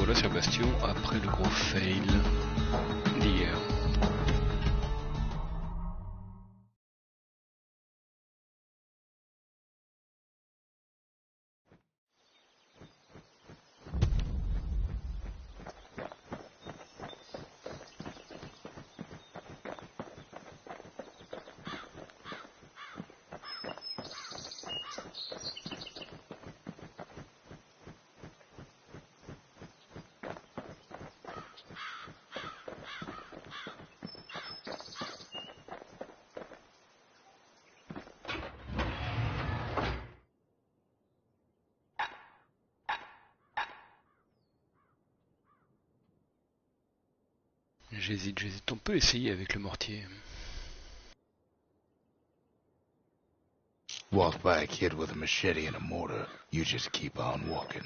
revoilà sur Bastion après le gros fail d'hier. J'hésite. On peut essayer avec le mortier. Walk by a kid with a machete and a mortar. You just keep on walking.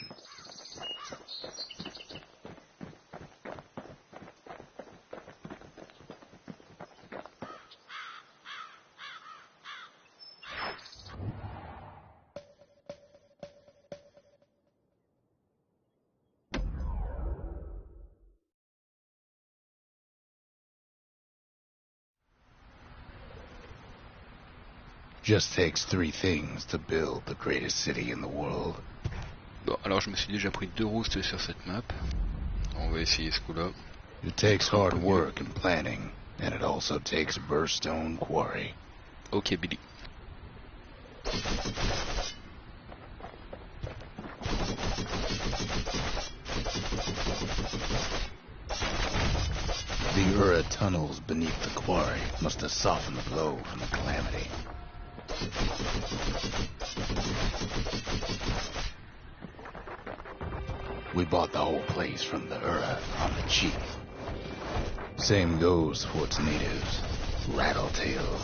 Just takes 3 things to build the greatest city in the world. Bon, alors je me suis déjà pris 2 roustes sur cette map. On va essayer ce coup-là. It takes hard work and planning, and it also takes a burstone quarry. Ok, Billy. The Ura tunnels beneath the quarry must have softened the blow from the calamity. We bought the whole place from the Ura on the cheap. Same goes for its natives, rattletails.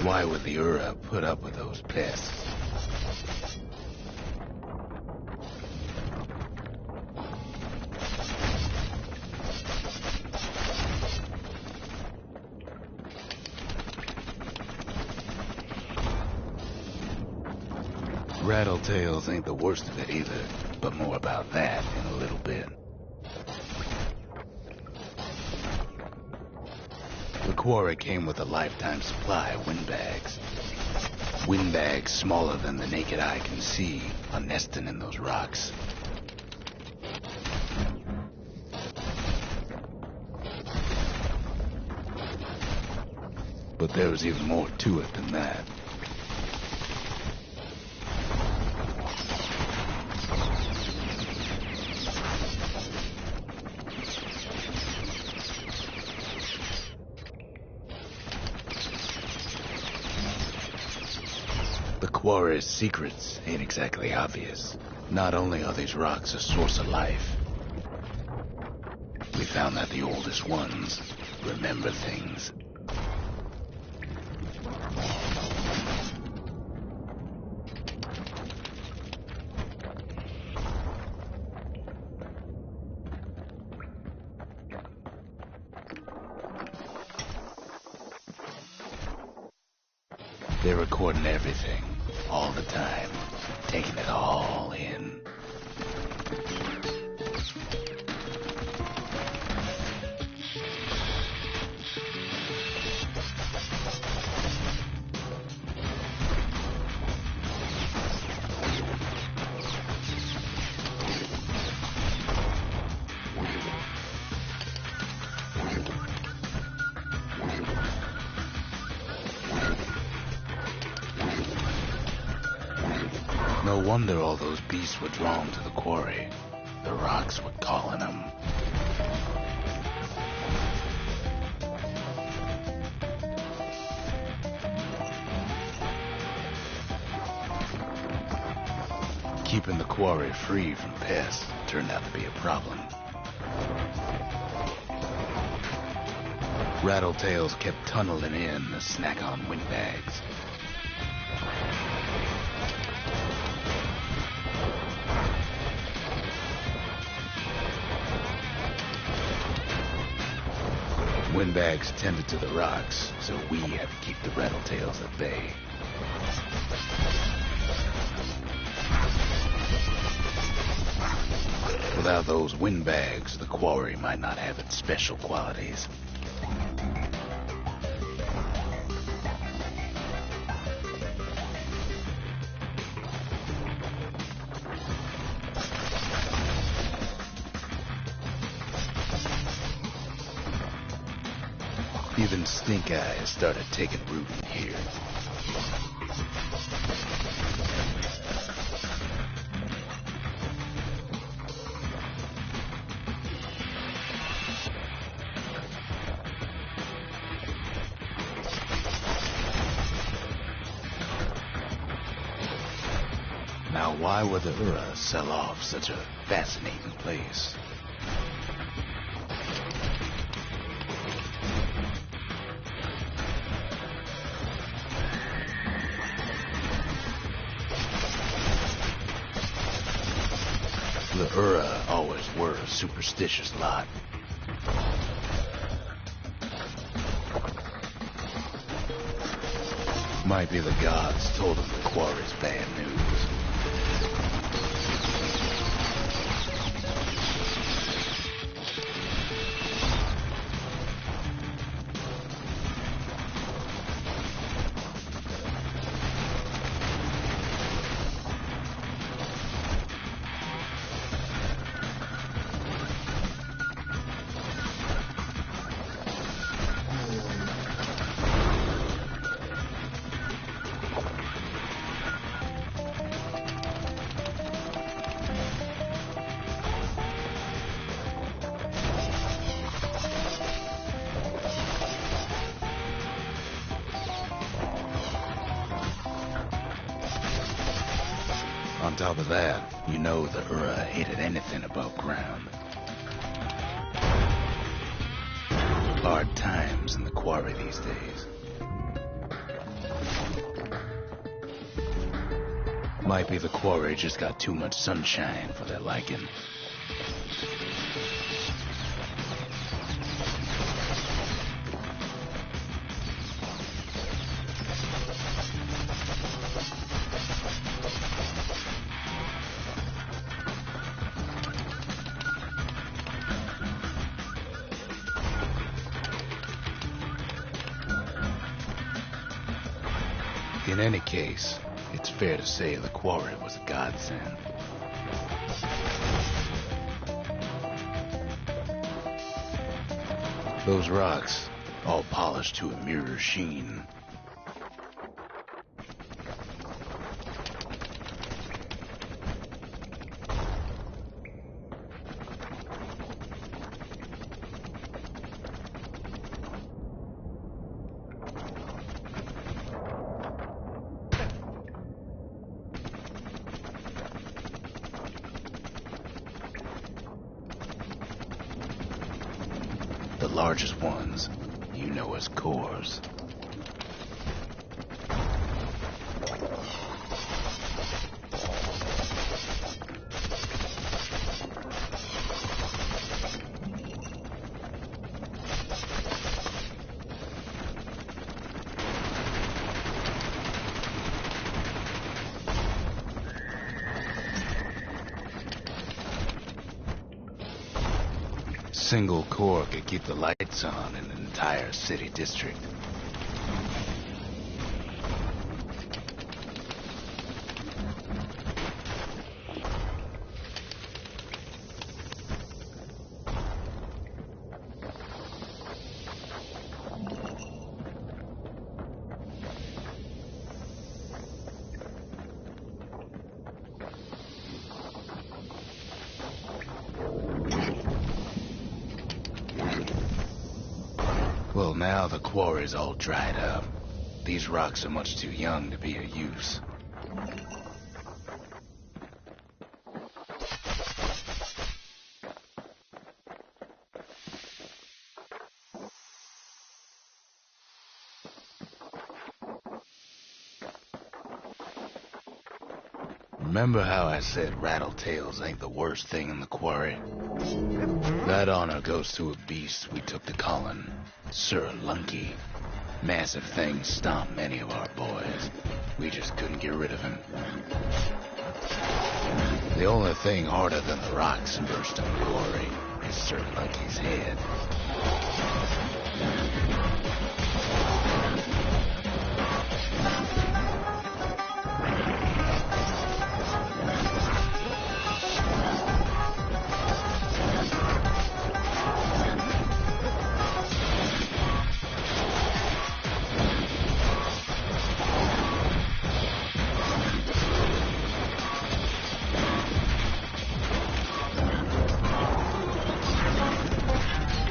Why would the Ura put up with those pests? Rattletails ain't the worst of it either, but more about that in a little bit. The quarry came with a lifetime supply of windbags. Windbags smaller than the naked eye can see are nesting in those rocks. But there was even more to it than that. The quarry's secrets ain't exactly obvious. Not only are these rocks a source of life, we found that the oldest ones remember things. They're recording everything, all the time, taking it all in. No wonder all those beasts were drawn to the quarry. The rocks were calling them. Keeping the quarry free from pests turned out to be a problem. Rattletails kept tunneling in to snack on windbags. Windbags tended to the rocks, so we had to keep the rattletails at bay. Without those windbags, the quarry might not have its special qualities. Even Stink Eye has started taking root in here. Now, why would the Ura sell off such a fascinating place? The Ura always were a superstitious lot. Might be the gods told them the quarry's bad news. On top of that, you know the Ura hated anything above ground. Hard times in the quarry these days. Might be the quarry just got too much sunshine for their liking. In any case, it's fair to say the quarry was a godsend. Those rocks, all polished to a mirror sheen. The largest ones, you know as cores. Single core could keep the lights on in an entire city district. Well, now the quarry's all dried up. These rocks are much too young to be of use. Remember how I said rattletails ain't the worst thing in the quarry? That honor goes to a beast we took to Colin, Sir Lunky. Massive thing stomped many of our boys. We just couldn't get rid of him. The only thing harder than the rocks in Bastion quarry is Sir Lucky's head.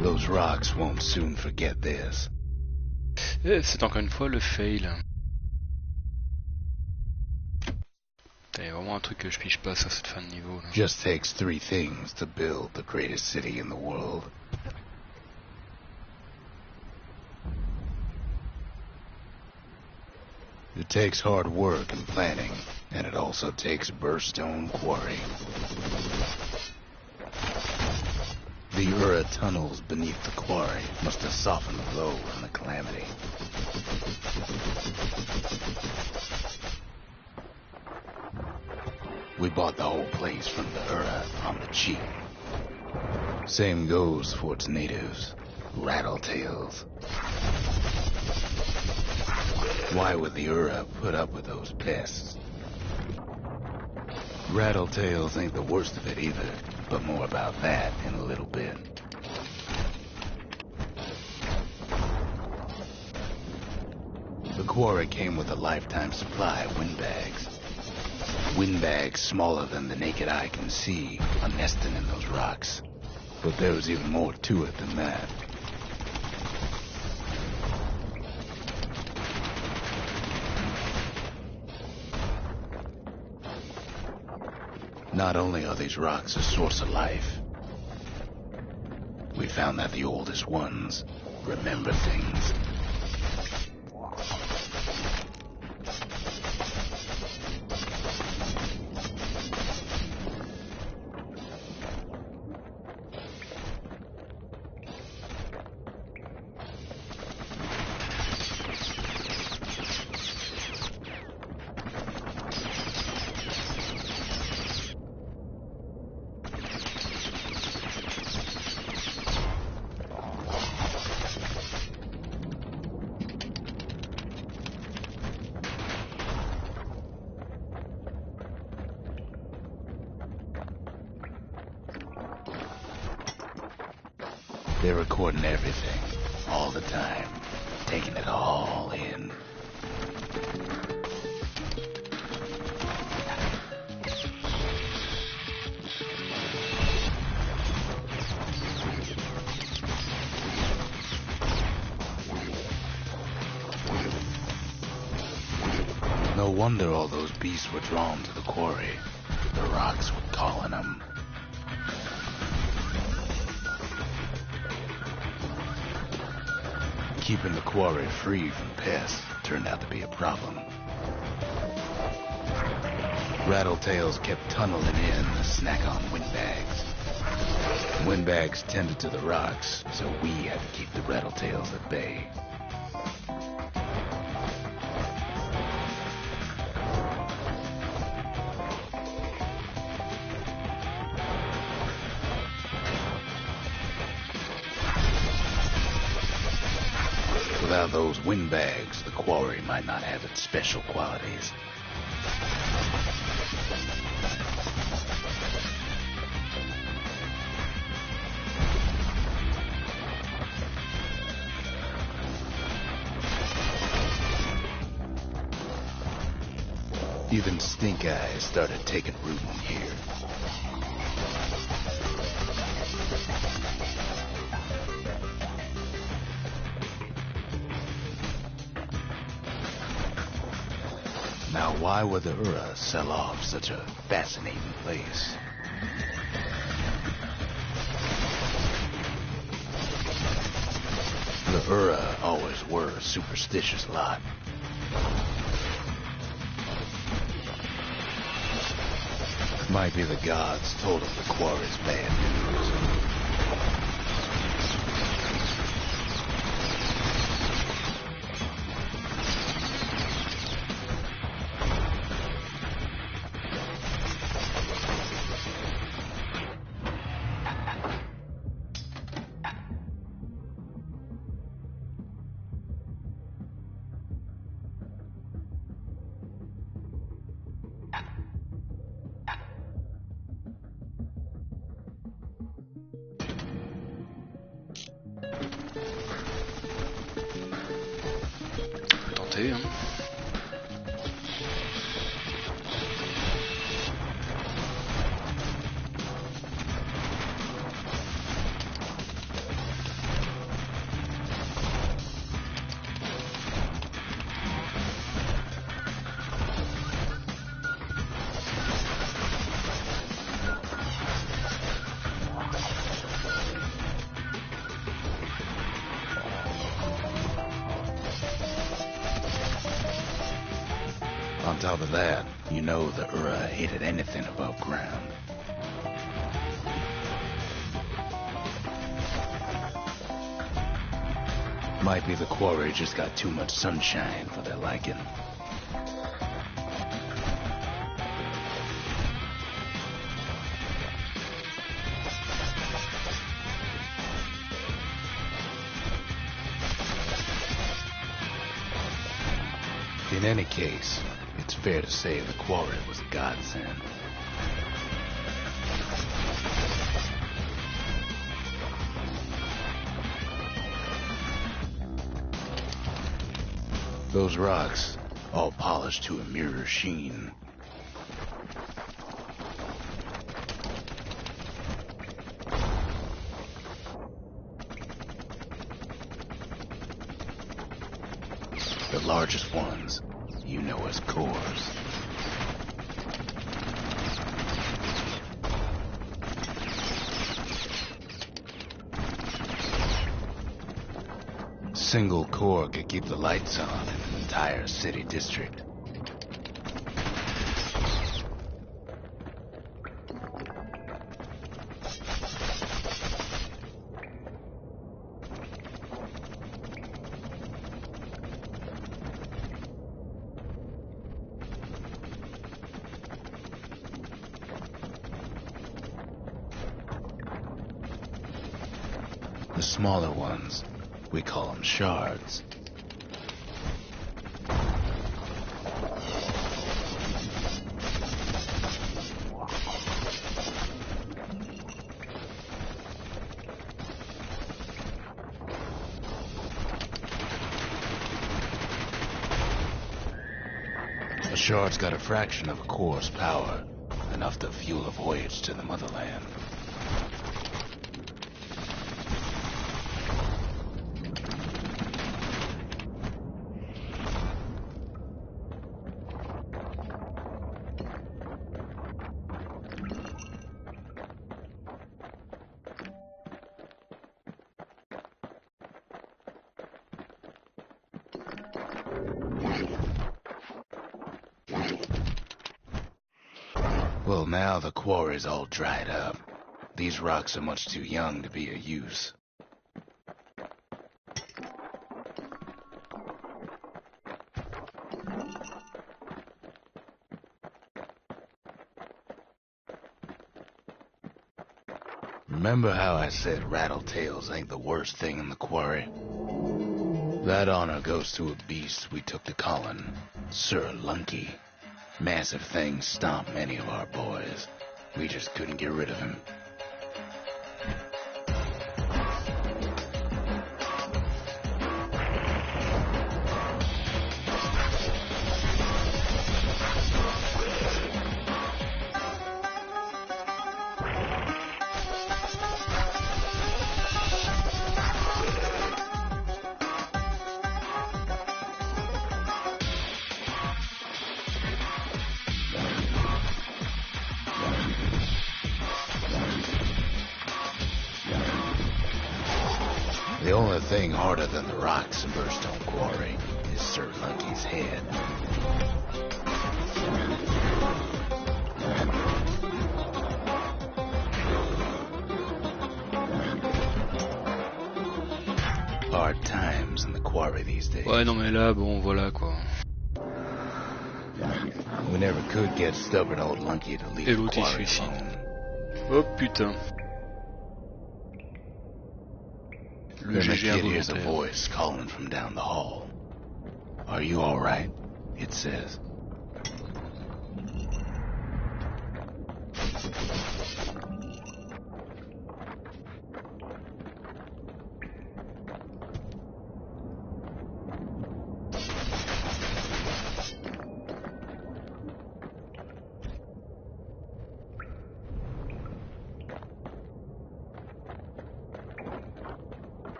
Those rocks won't soon forget this. Et c'est encore une fois le fail. Il y a vraiment un truc que je piche pas sur cette fin de niveau là. Just takes 3 things to build the greatest city in the world. It takes hard work and planning, and it also takes Bastion quarry. The Ura tunnels beneath the quarry must have softened the blow from the calamity. We bought the whole place from the Ura on the cheap. Same goes for its natives, rattletails. Why would the Ura put up with those pests? Rattletails ain't the worst of it either, but more about that in a little bit. The quarry came with a lifetime supply of windbags. Windbags smaller than the naked eye can see are nesting in those rocks. But there was even more to it than that. Not only are these rocks a source of life, we found that the oldest ones remember things. They're recording everything, all the time, taking it all in. No wonder all those beasts were drawn to the quarry. The rocks were calling them. Keeping the quarry free from pests turned out to be a problem. Rattletails kept tunneling in to snack on windbags. Windbags tended to the rocks, so we had to keep the rattletails at bay. Without those windbags, the quarry might not have its special qualities. Even stink eyes started taking root in here. Now, why would the Ura sell off such a fascinating place? The Ura always were a superstitious lot. Might be the gods told them the quarry's bad news. tenter. Hein. On top of that, you know the Ura hated anything above ground. Might be the quarry just got too much sunshine for their liking. In any case, it's fair to say the quarry was a godsend. Those rocks, all polished to a mirror sheen. The largest ones, you know as cores. Single core could keep the lights on in an entire city district. The smaller ones, we call them shards. A shard's got a fraction of a core's power, enough to fuel a voyage to the motherland. Well, now the quarry's all dried up. These rocks are much too young to be of use. Remember how I said rattletails ain't the worst thing in the quarry? That honor goes to a beast we took to Colin, Sir Lunky. Massive thing stomped many of our boys. We just couldn't get rid of him. The only thing harder than the rocks in Bastion Quarry is Sir Lunky's head. Hard times in the quarry these days. Ouais, non mais là, bon, voilà quoi. We never could get stubborn old Lunky to leave Et the l'autre il quarry suicide. alone. Oh putain. Le Then the GG kid hears a involontaire. voice calling from down the hall. Are you all right? It says.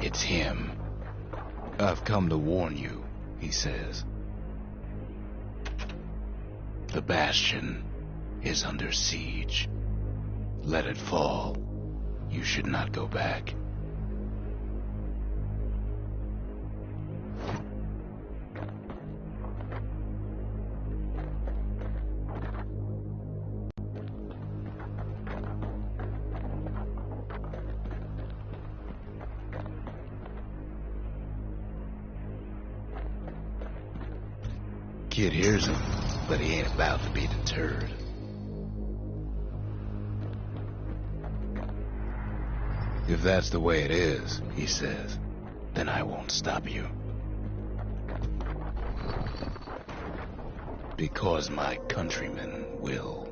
It's him. I've come to warn you, he says. The Bastion is under siege. Let it fall. You should not go back. Kid hears him, but he ain't about to be deterred. If that's the way it is, he says, then I won't stop you. Because my countrymen will.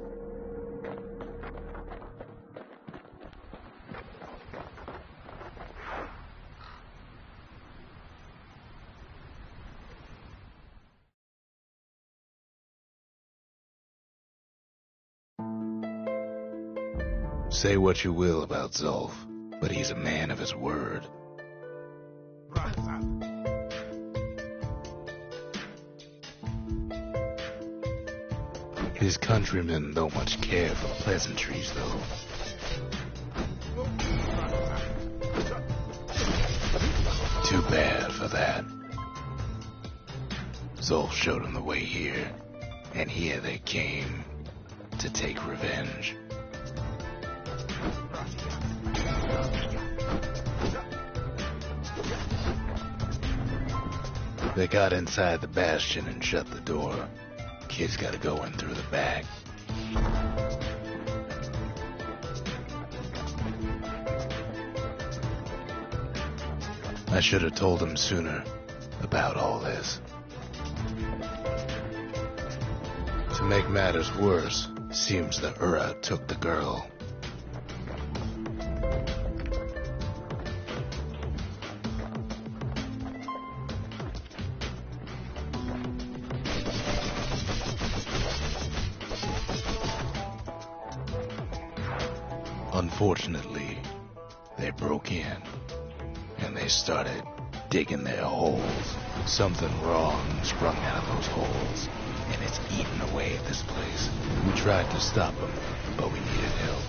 Say what you will about Zulf, but he's a man of his word. His countrymen don't much care for pleasantries, though. Too bad for that. Zulf showed him the way here, and here they came to take revenge. They got inside the Bastion and shut the door. Kid's gotta go in through the back. I should have told him sooner about all this. To make matters worse, seems the Ura took the girl. Unfortunately, they broke in, and they started digging their holes. Something wrong sprung out of those holes, and it's eating away at this place. We tried to stop them, but we needed help.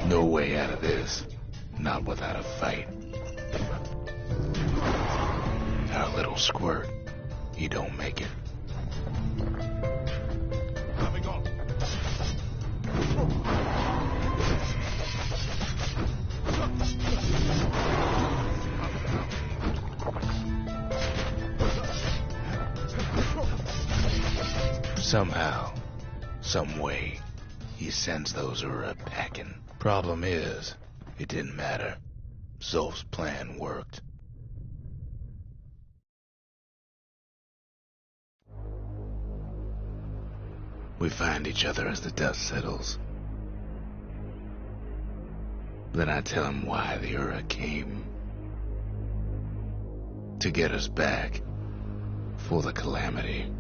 No way out of this, not without a fight. Our little squirt, he don't make it. Coming on. Somehow, some way, he sends those Ura packing. Problem is, it didn't matter. Zulf's plan worked. We find each other as the dust settles. Then I tell him why the Ura came. To get us back. For the calamity.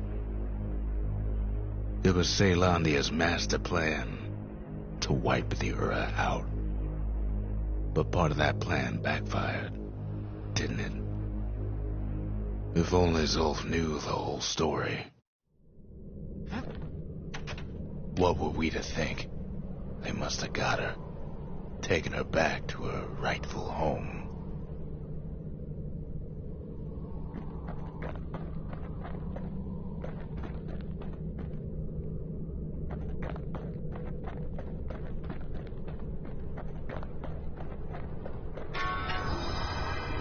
It was Caelondia's master plan to wipe the Ura out. But part of that plan backfired, didn't it? If only Zulf knew the whole story. What were we to think? They must have got her, taken her back to her rightful home.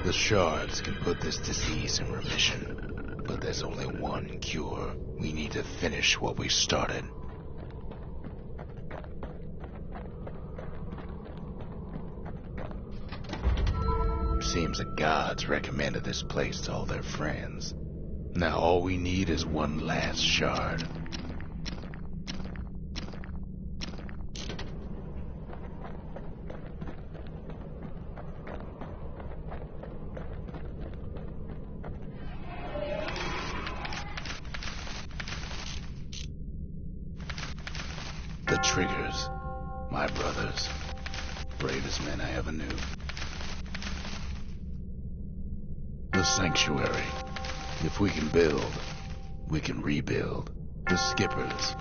The shards can put this disease in remission, but there's only one cure. We need to finish what we started. Seems the gods recommended this place to all their friends. Now all we need is one last shard. The Triggers, my brothers, bravest men I ever knew. The Sanctuary. If we can build, we can rebuild. The Skippers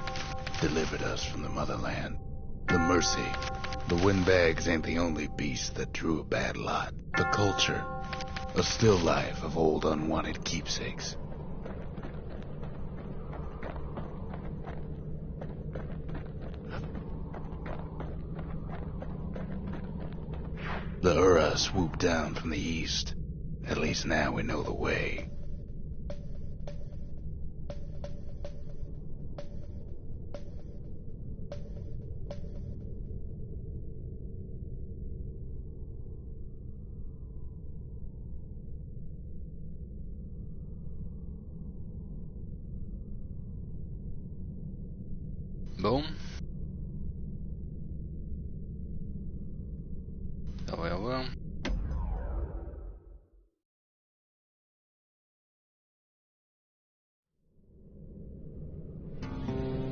delivered us from the motherland. The Mercy. The windbags ain't the only beast that drew a bad lot. The Culture. A still life of old unwanted keepsakes. The Ura swooped down from the east. At least now we know the way. Bon. On va voir.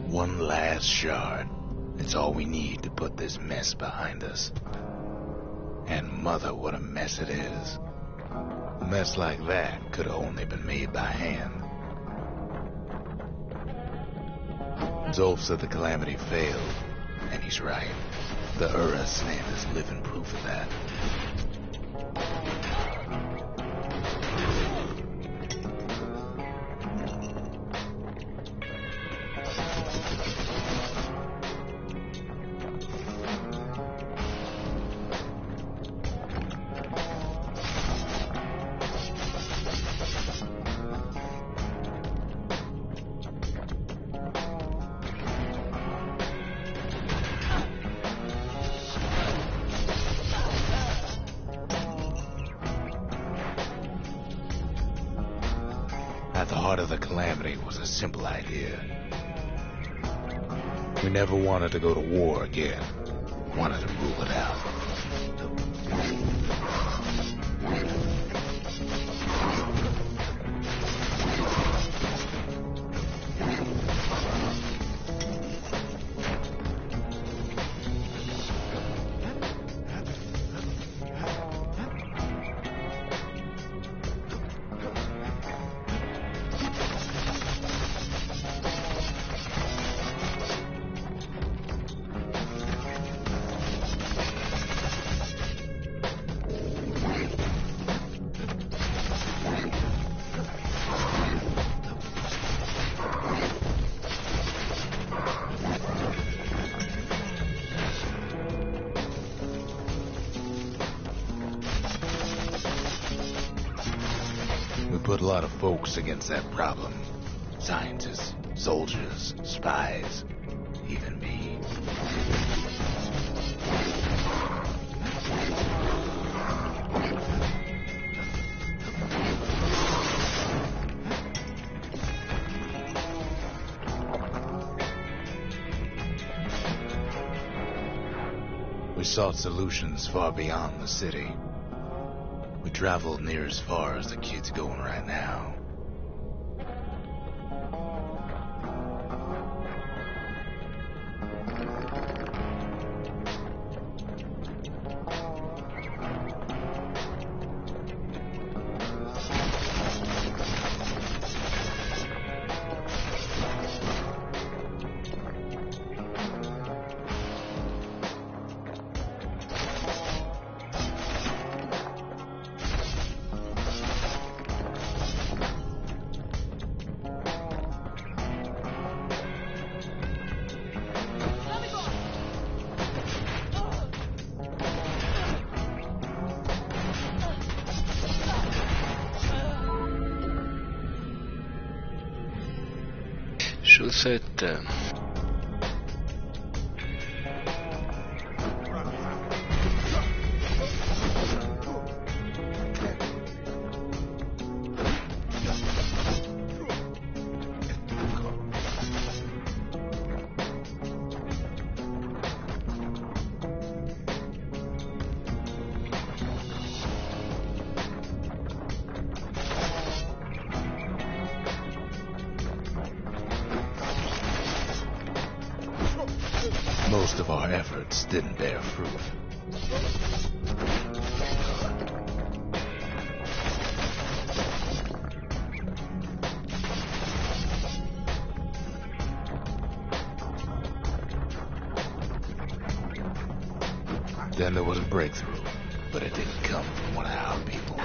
One last shard. It's all we need to put this mess behind us. And mother, what a mess it is. A mess like that could have only been made by hand. Zolf said the Calamity failed, and he's right. The Ura stand is living proof of that. At the heart of the Calamity was a simple idea. We never wanted to go to war again. Wanted to rule it out. We put a lot of folks against that problem. Scientists, soldiers, spies, even me. We sought solutions far beyond the city. We traveled near as far as the kid's going right now. Chaussette. Most of our efforts didn't bear fruit. Then there was a breakthrough, but it didn't come from one of our people.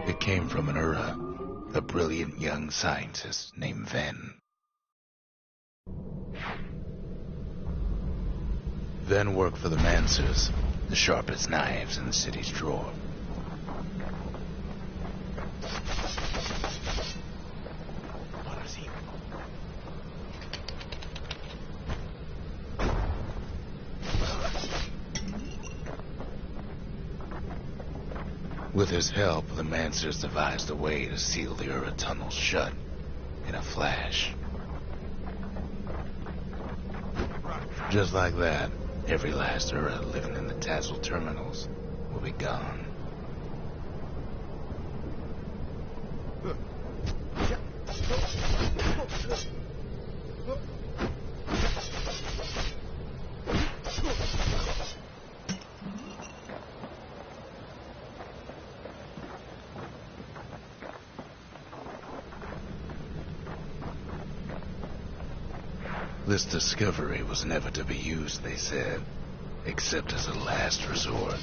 It came from an Ura, a brilliant young scientist named Ven. Ven worked for the Mancers, the sharpest knives in the city's drawer. With his help, the Mancers devised a way to seal the Ura tunnels shut in a flash. Just like that, every last Ura living in the Tassel terminals will be gone. This discovery was never to be used, they said, except as a last resort.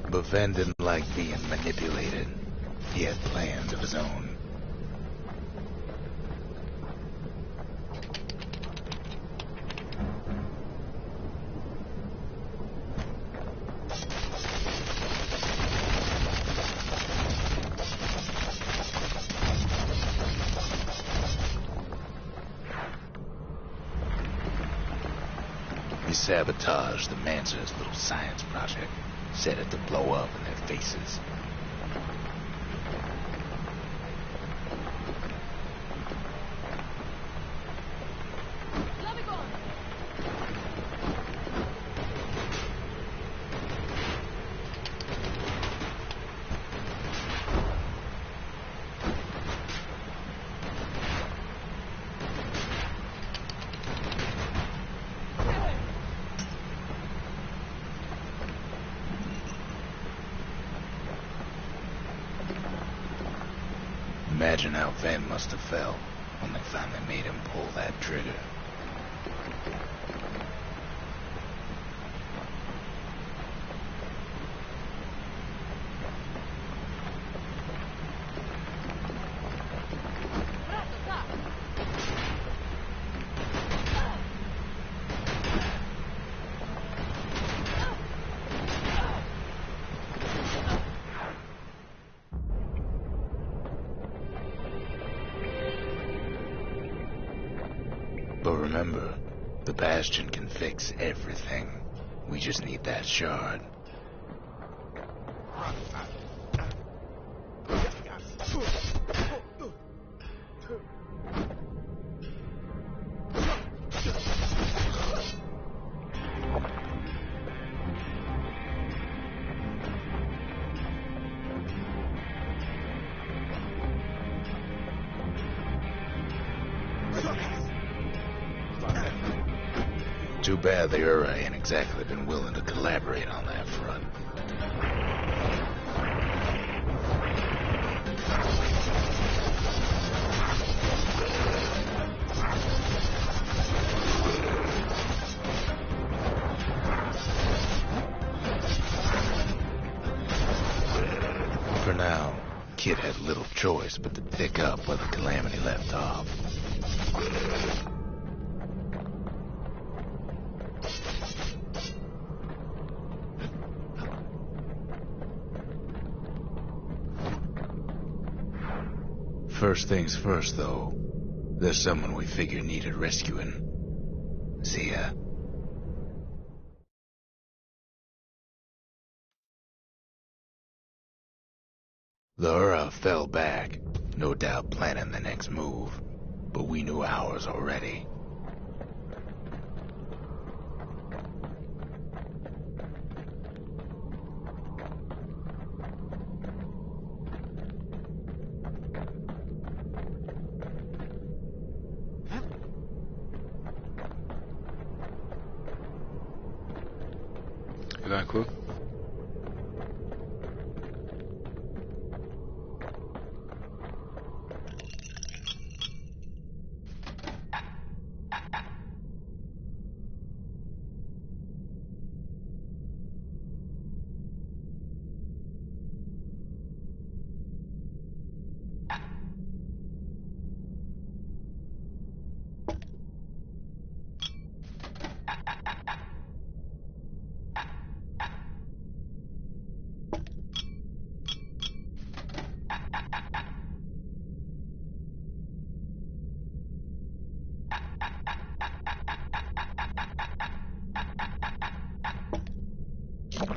But Ven didn't like being manipulated. He had plans of his own. He sabotaged the Mancer's little science project, set it to blow up in their faces. Imagine how Ven must have felt when they finally made him pull that trigger. But remember, the Bastion can fix everything. We just need that shard. Too bad the Ura ain't exactly been willing to collaborate on that front. For now, Kid had little choice but to pick up where the Calamity left off. First things first, though. There's someone we figured needed rescuing. See ya. The Ura fell back, no doubt planning the next move, but we knew ours already. Eh ben quoi?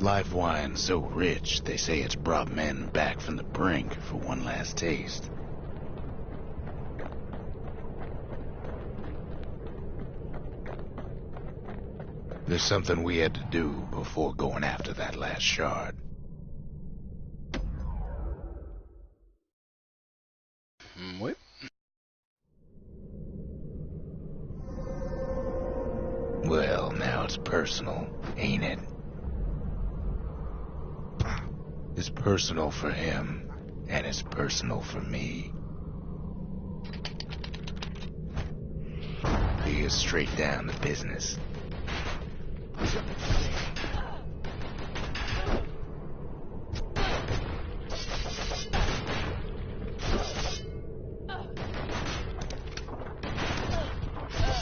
Life wine so rich, they say it's brought men back from the brink for one last taste. There's something we had to do before going after that last shard. Ouais. Well, now it's personal, ain't it? It's personal for him, and it's personal for me. He is straight down to business.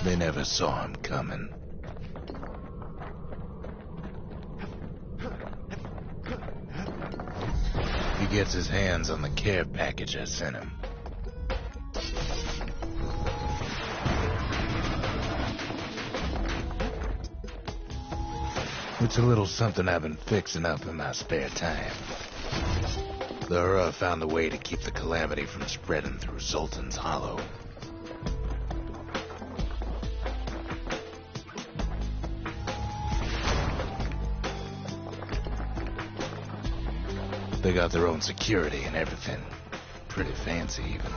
They never saw him coming. He gets his hands on the care package I sent him. It's a little something I've been fixing up in my spare time. The Ura found a way to keep the Calamity from spreading through Sultan's Hollow. They got their own security and everything. Pretty fancy, even.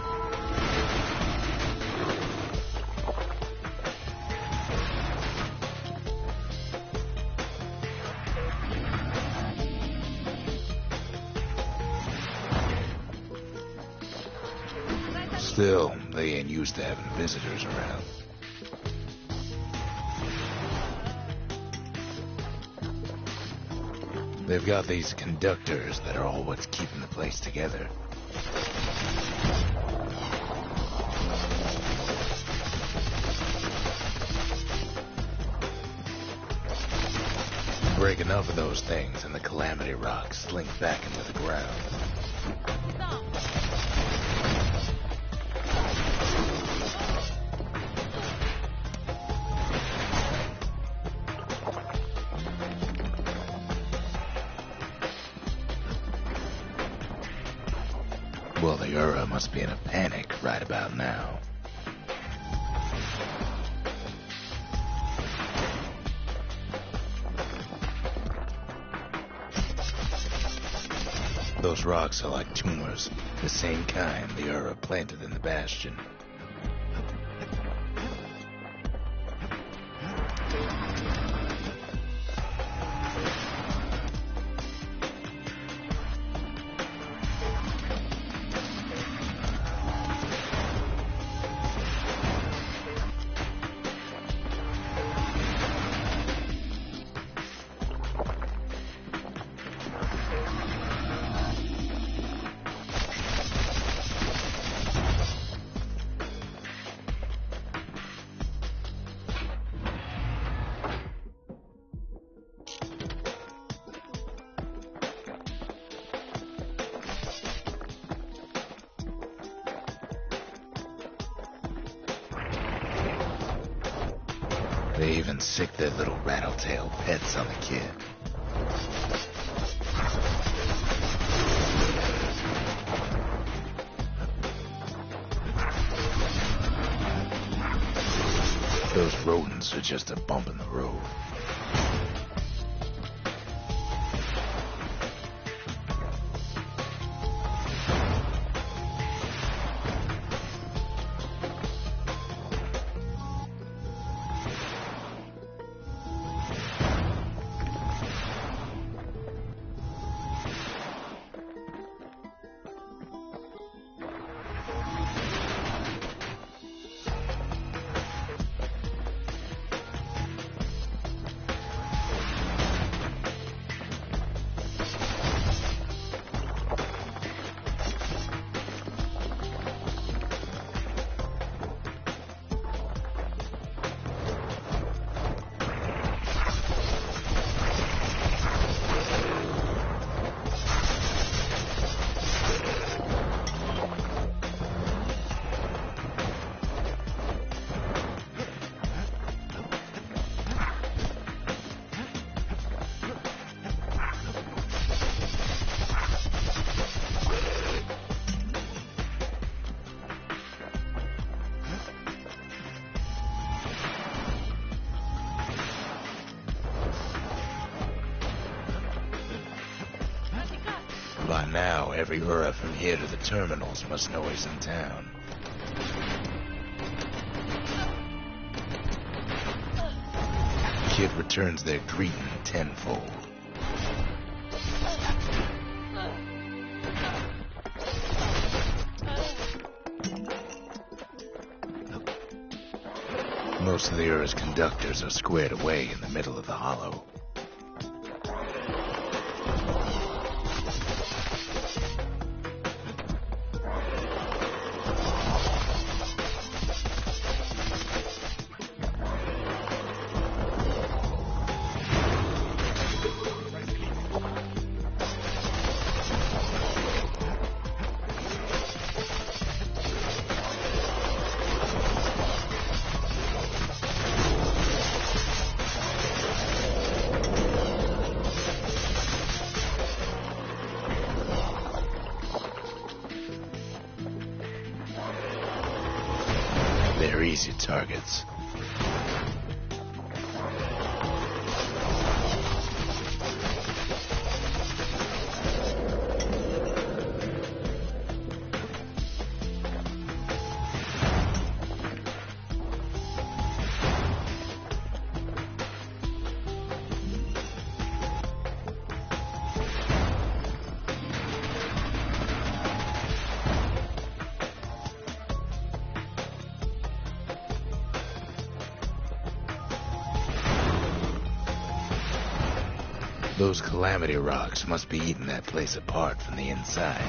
Still, they ain't used to having visitors around. They've got these conductors that are all what's keeping the place together. Break enough of those things and the Calamity rocks slink back into the ground. Well, the Ura must be in a panic right about now. Those rocks are like tumors, the same kind the Ura planted in the Bastion. They even sick their little rattletail pets on the kid. Those rodents are just a bump in the road. By now, every Ura from here to the terminals must know he's in town. Kid returns their greeting tenfold. Most of the Ura's conductors are squared away in the middle of the hollow. They're easy targets. Those calamity rocks must be eating that place apart from the inside.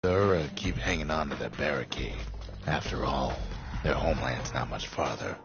The Ura keep hanging on to that barricade. After all, their homeland's not much farther.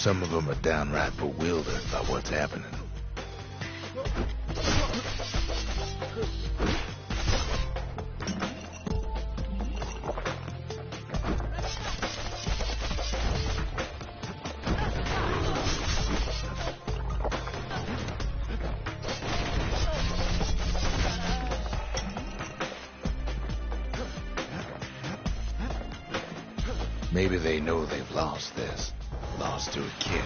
Some of them are downright bewildered by what's happening. Maybe they know they've lost this. Lost to a kid.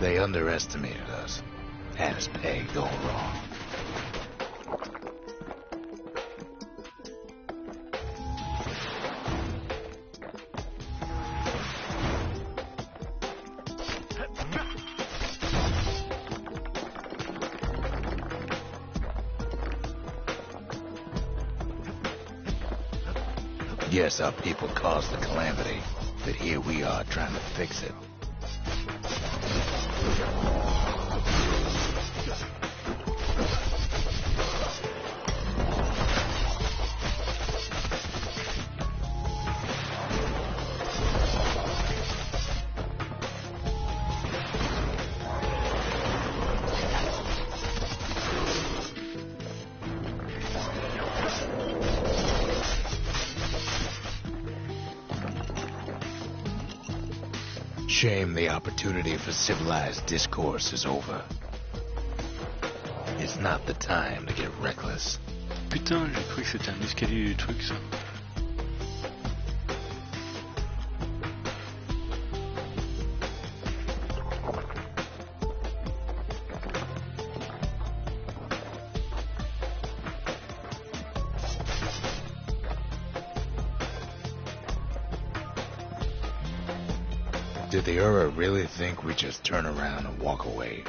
They underestimated us. Had us pegged all wrong. Yes, our people caused the calamity, but here we are trying to fix it. Shame the opportunity for civilized discourse is over. It's not the time to get reckless. Putain, j'ai cru que c'était un escalier du truc, ça. Did the Ura really think we just turn around and walk away?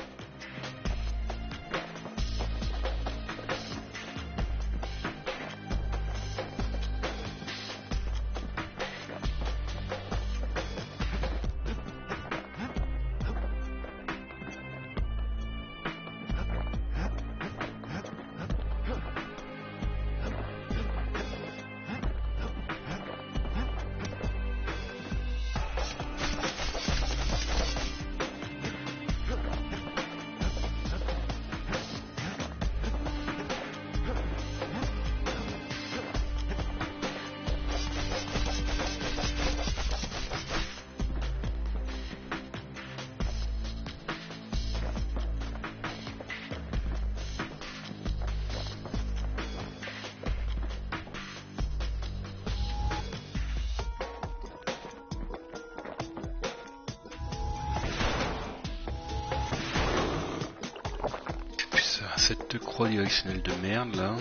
Cette deux croix directionnelle de merde là.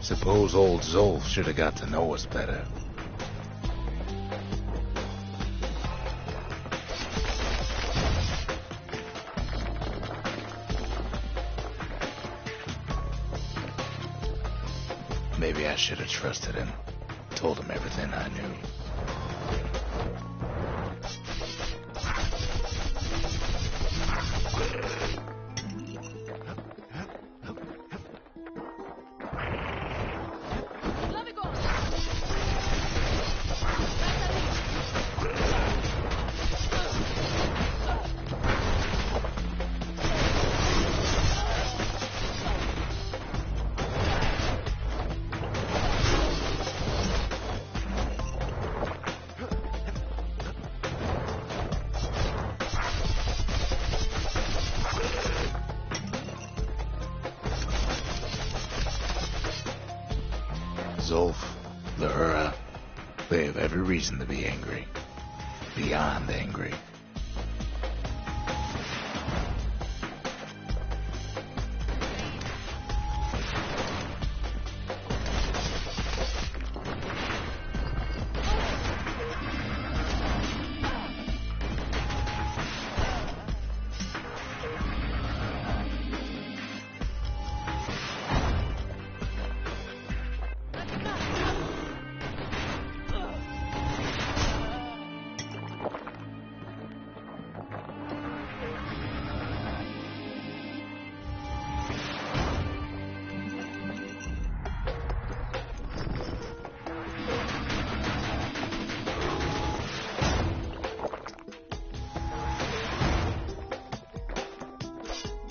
Suppose old Zolf should have got to know us better. Maybe I should have trusted him. Told him everything I knew. Zolf, the Ura, they have every reason to be angry. Beyond angry.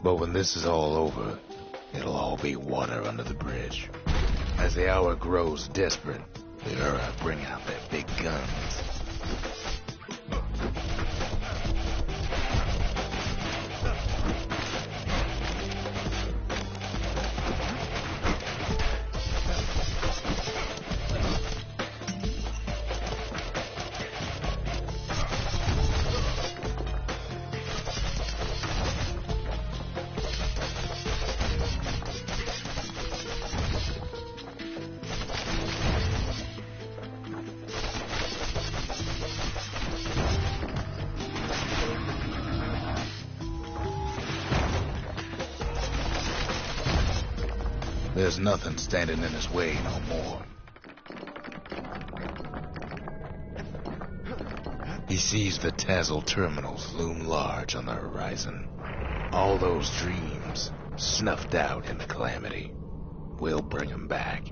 But when this is all over, it'll all be water under the bridge. As the hour grows desperate, the Ura bring out their big guns. There's nothing standing in his way no more. He sees the Tazzle terminals loom large on the horizon. All those dreams, snuffed out in the calamity, will bring him back.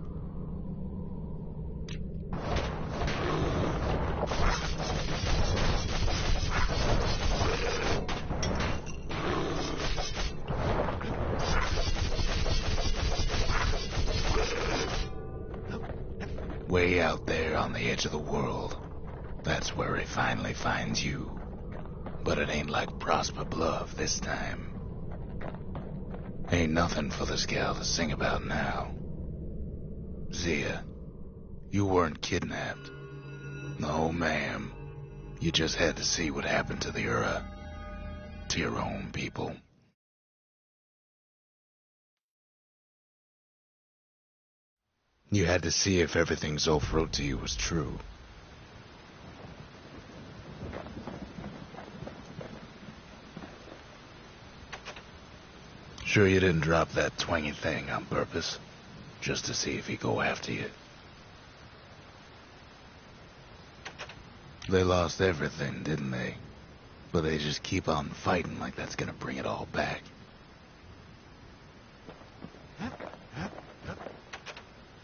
Way out there on the edge of the world, that's where he finally finds you. But it ain't like Prosper Bluff this time. Ain't nothing for this gal to sing about now. Zia, you weren't kidnapped. No, ma'am. You just had to see what happened to the Ura. To your own people. You had to see if everything Zolf wrote to you was true. Sure you didn't drop that twangy thing on purpose? Just to see if he'd go after you? They lost everything, didn't they? But they just keep on fighting like that's gonna bring it all back.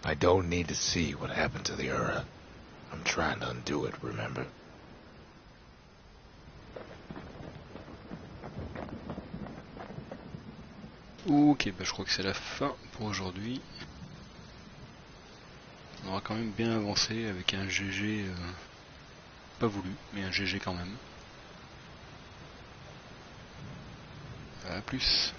I don't need to see what happened to the Ura. I'm trying to undo it, remember? Ok, bah je crois que c'est la fin pour aujourd'hui. On aura quand même bien avancé avec un GG pas voulu, mais un GG quand même. A plus.